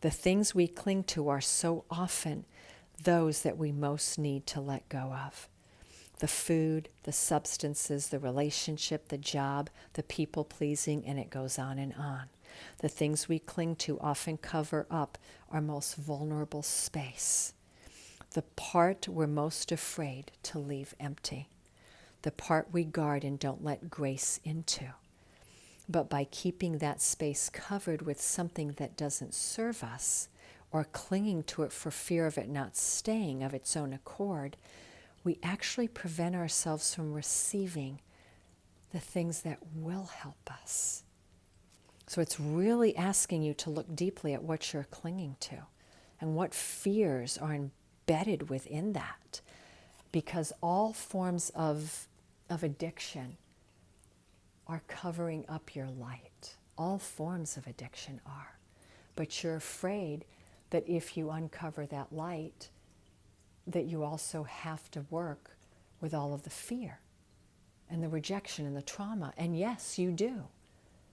The things we cling to are so often those that we most need to let go of. The food, the substances, the relationship, the job, the people-pleasing, and it goes on and on. The things we cling to often cover up our most vulnerable space. The part we're most afraid to leave empty. The part we guard and don't let grace into. But by keeping that space covered with something that doesn't serve us, or clinging to it for fear of it not staying of its own accord, we actually prevent ourselves from receiving the things that will help us. So it's really asking you to look deeply at what you're clinging to and what fears are embedded within that. Because all forms of addiction are covering up your light. All forms of addiction are. But you're afraid that if you uncover that light, that you also have to work with all of the fear and the rejection and the trauma. And yes, you do,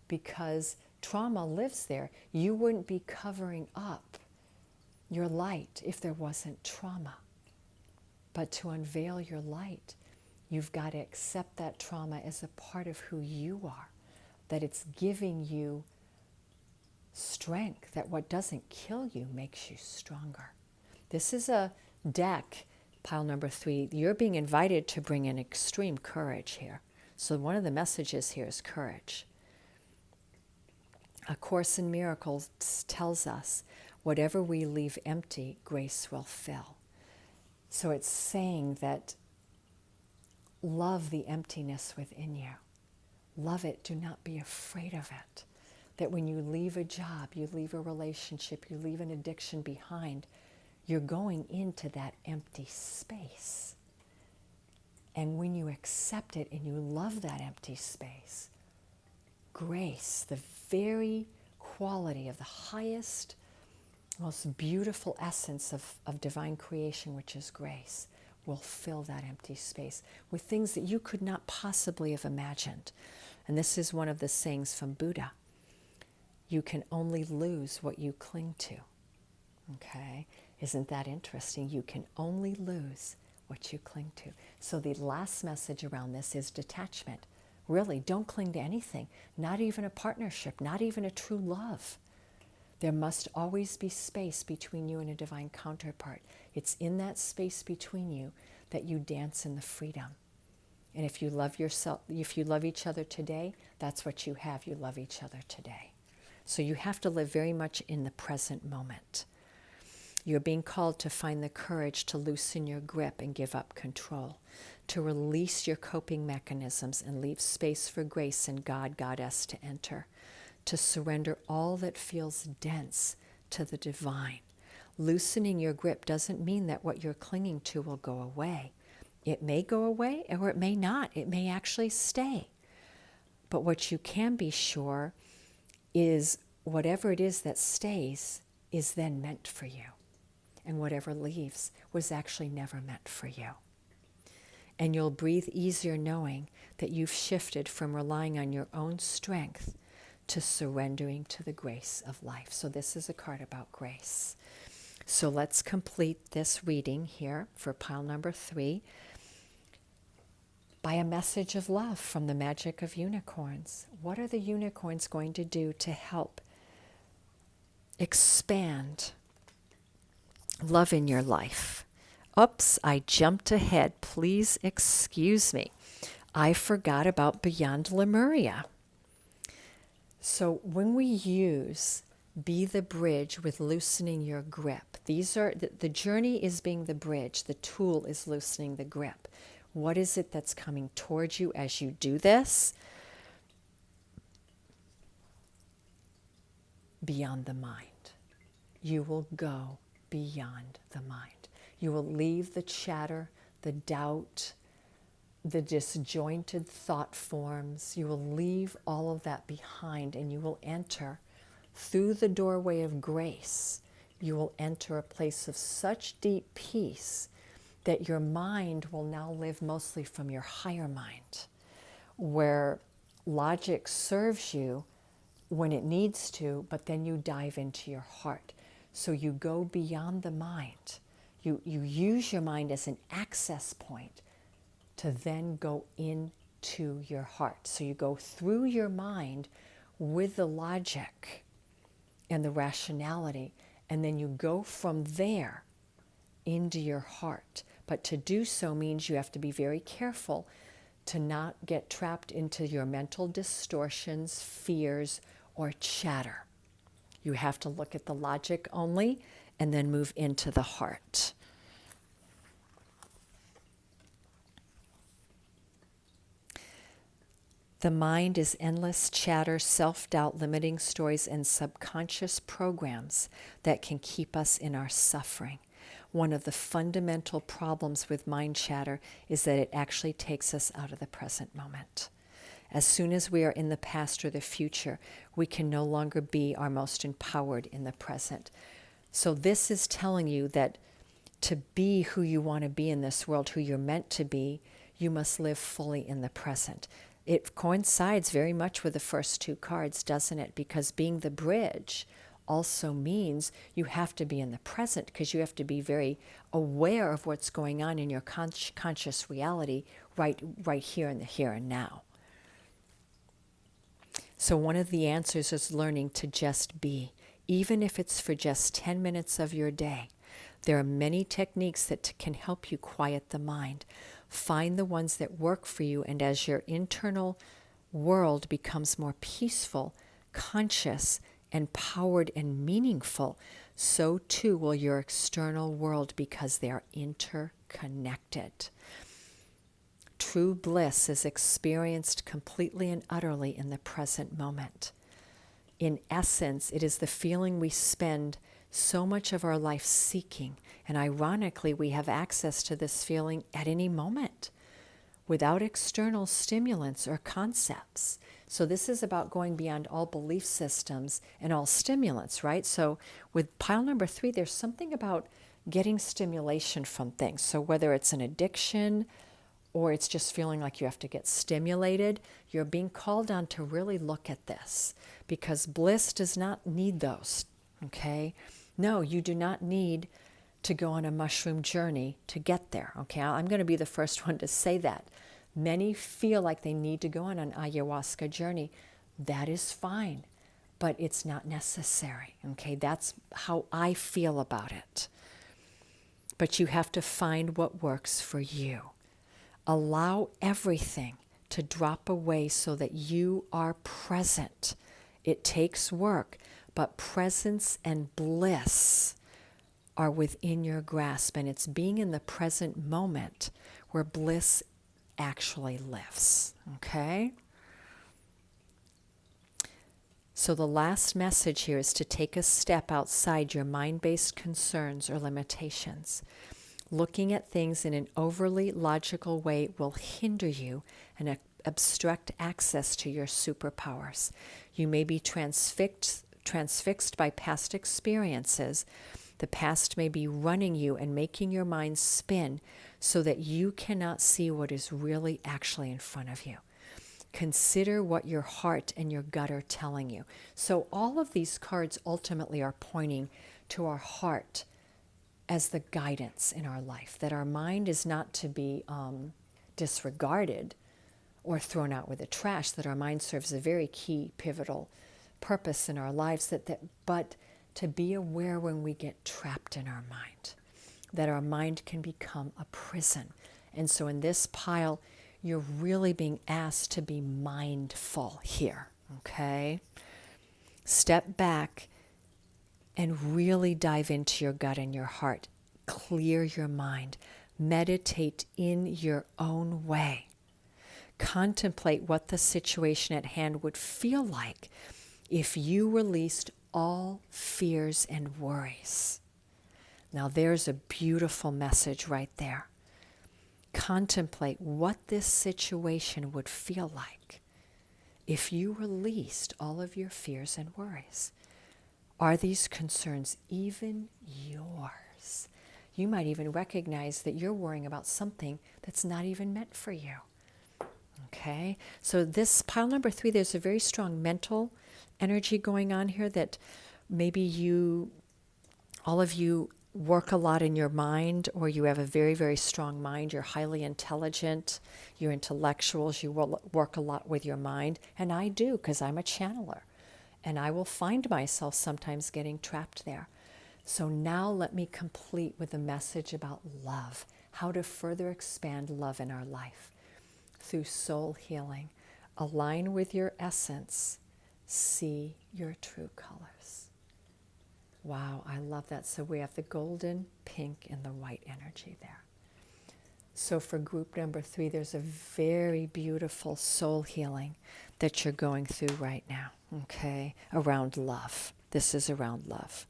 because trauma lives there. You wouldn't be covering up your light if there wasn't trauma. But to unveil your light, you've got to accept that trauma as a part of who you are, that it's giving you strength, that what doesn't kill you makes you stronger. This is a deck, pile number 3. You're being invited to bring in extreme courage here. So one of the messages here is courage. A Course in Miracles tells us, whatever we leave empty, grace will fill. So it's saying that love the emptiness within you. Love it. Do not be afraid of it. That when you leave a job, you leave a relationship, you leave an addiction behind, you're going into that empty space. And when you accept it and you love that empty space, grace, the very quality of the highest, most beautiful essence of divine creation, which is grace, will fill that empty space with things that you could not possibly have imagined. And this is one of the sayings from Buddha. You can only lose what you cling to. Okay? Isn't that interesting? You can only lose what you cling to. So the last message around this is detachment. Really, don't cling to anything, not even a partnership, not even a true love. There must always be space between you and a divine counterpart. It's in that space between you that you dance in the freedom. And if you love yourself, if you love each other today, that's what you have. You love each other today. So you have to live very much in the present moment. You're being called to find the courage to loosen your grip and give up control, to release your coping mechanisms and leave space for grace and God, Goddess to enter, to surrender all that feels dense to the divine. Loosening your grip doesn't mean that what you're clinging to will go away. It may go away or it may not. It may actually stay. But what you can be sure is whatever it is that stays is then meant for you. And whatever leaves was actually never meant for you. And you'll breathe easier knowing that you've shifted from relying on your own strength to surrendering to the grace of life. So this is a card about grace. So let's complete this reading here for pile number 3 by a message of love from the magic of unicorns. What are the unicorns going to do to help expand love in your life? Oops, I jumped ahead. Please excuse me. I forgot about Beyond Lemuria. So when we use Be the Bridge with loosening your grip, these are the journey is being the bridge. The tool is loosening the grip. What is it that's coming towards you as you do this? Beyond the mind. You will go beyond the mind. You will leave the chatter, the doubt, the disjointed thought forms. You will leave all of that behind and you will enter through the doorway of grace. You will enter a place of such deep peace that your mind will now live mostly from your higher mind, where logic serves you when it needs to, but then you dive into your heart. So you go beyond the mind. You use your mind as an access point to then go into your heart. So you go through your mind with the logic and the rationality, and then you go from there into your heart. But to do so means you have to be very careful to not get trapped into your mental distortions, fears, or chatter. You have to look at the logic only and then move into the heart. The mind is endless chatter, self-doubt, limiting stories, and subconscious programs that can keep us in our suffering. One of the fundamental problems with mind chatter is that it actually takes us out of the present moment. As soon as we are in the past or the future, we can no longer be our most empowered in the present. So this is telling you that to be who you want to be in this world, who you're meant to be, you must live fully in the present. It coincides very much with the first two cards, doesn't it? Because being the bridge also means you have to be in the present, because you have to be very aware of what's going on in your conscious reality right here in the here and now. So one of the answers is learning to just be, even if it's for just 10 minutes of your day. There are many techniques that can help you quiet the mind. Find the ones that work for you, and as your internal world becomes more peaceful, conscious, empowered, and meaningful, so too will your external world, because they are interconnected. True bliss is experienced completely and utterly in the present moment. In essence, it is the feeling we spend so much of our life seeking, and ironically, we have access to this feeling at any moment without external stimulants or concepts. So this is about going beyond all belief systems and all stimulants, right? So with pile number 3, there's something about getting stimulation from things. So whether it's an addiction or it's just feeling like you have to get stimulated, you're being called on to really look at this, because bliss does not need those, okay? No, you do not need to go on a mushroom journey to get there, okay? I'm going to be the first one to say that. Many feel like they need to go on an ayahuasca journey. That is fine, but it's not necessary, okay? That's how I feel about it. But you have to find what works for you. Allow everything to drop away so that you are present. It takes work, but presence and bliss are within your grasp, and it's being in the present moment where bliss actually lives, okay? So the last message here is to take a step outside your mind-based concerns or limitations. Looking at things in an overly logical way will hinder you and obstruct access to your superpowers. You may be transfixed by past experiences. The past may be running you and making your mind spin so that you cannot see what is really actually in front of you. Consider what your heart and your gut are telling you. So all of these cards ultimately are pointing to our heart as the guidance in our life, that our mind is not to be disregarded or thrown out with the trash, that our mind serves a very key pivotal purpose in our lives, but to be aware when we get trapped in our mind, that our mind can become a prison. And so in this pile, you're really being asked to be mindful here, okay? Step back and really dive into your gut and your heart. Clear your mind. Meditate in your own way. Contemplate what the situation at hand would feel like if you released all fears and worries. Now there's a beautiful message right there. Contemplate what this situation would feel like if you released all of your fears and worries. Are these concerns even yours? You might even recognize that you're worrying about something that's not even meant for you. Okay? So this pile number 3, there's a very strong mental energy going on here, that maybe all of you work a lot in your mind, or you have a very, very strong mind. You're highly intelligent. You're intellectuals. You will work a lot with your mind. And I do, because I'm a channeler. And I will find myself sometimes getting trapped there. So now let me complete with a message about love, how to further expand love in our life through soul healing. Align with your essence. See your true colors. Wow, I love that. So we have the golden, pink, and the white energy there. So for group number 3, there's a very beautiful soul healing that you're going through right now, okay, around love. This is around love.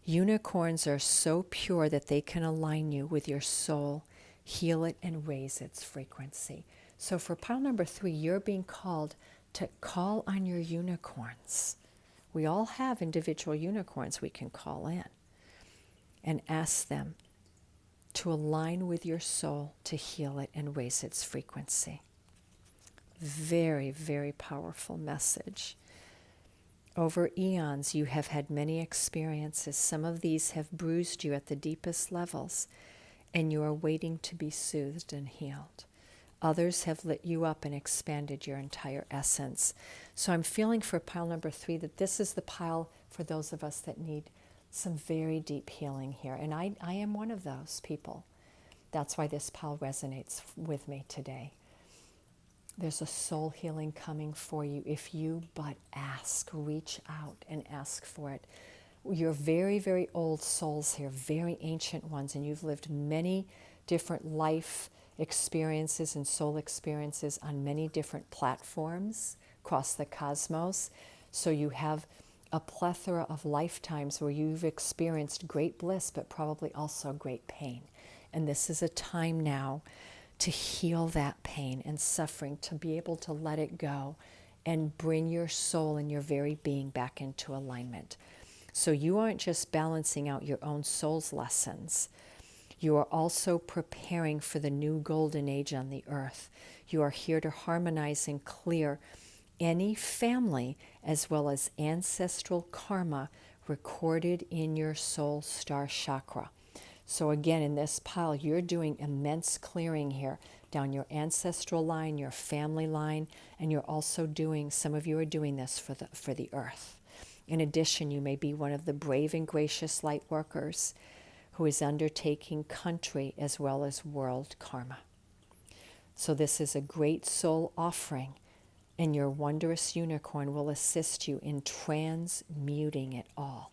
Unicorns are so pure that they can align you with your soul heal it, and raise its frequency. So for pile number 3, you're being called to call on your unicorns. We all have individual unicorns we can call in and ask them to align with your soul to heal it and raise its frequency. Very, very powerful message. Over eons, you have had many experiences. Some of these have bruised you at the deepest levels, and you are waiting to be soothed and healed. Others have lit you up and expanded your entire essence. So I'm feeling for pile number 3 that this is the pile for those of us that need some very deep healing here. And I am one of those people. That's why this pile resonates with me today. There's a soul healing coming for you if you but ask, reach out and ask for it. You're very, very old souls here, very ancient ones, and you've lived many different life experiences and soul experiences on many different platforms across the cosmos. So you have a plethora of lifetimes where you've experienced great bliss, but probably also great pain. And this is a time now to heal that pain and suffering, to be able to let it go and bring your soul and your very being back into alignment. So you aren't just balancing out your own soul's lessons. You are also preparing for the new golden age on the earth. You are here to harmonize and clear any family as well as ancestral karma recorded in your soul star chakra. So again, in this pile, you're doing immense clearing here down your ancestral line, your family line, and you're also doing, some of you are doing this for the earth. In addition, you may be one of the brave and gracious light workers who is undertaking country as well as world karma. So this is a great soul offering, and your wondrous unicorn will assist you in transmuting it all.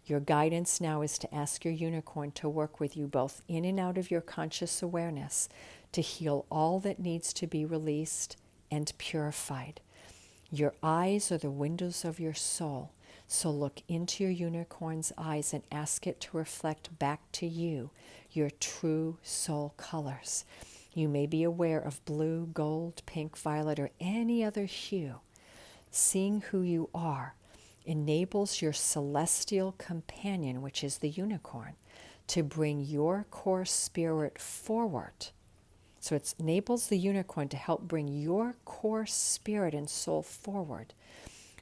Your guidance now is to ask your unicorn to work with you both in and out of your conscious awareness to heal all that needs to be released and purified. Your eyes are the windows of your soul, so look into your unicorn's eyes and ask it to reflect back to you your true soul colors. You may be aware of blue, gold, pink, violet, or any other hue. Seeing who you are enables your celestial companion, which is the unicorn, to bring your core spirit forward. So it enables the unicorn to help bring your core spirit and soul forward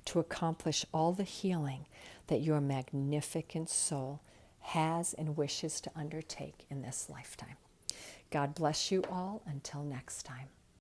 to accomplish all the healing that your magnificent soul has and wishes to undertake in this lifetime. God bless you all until next time.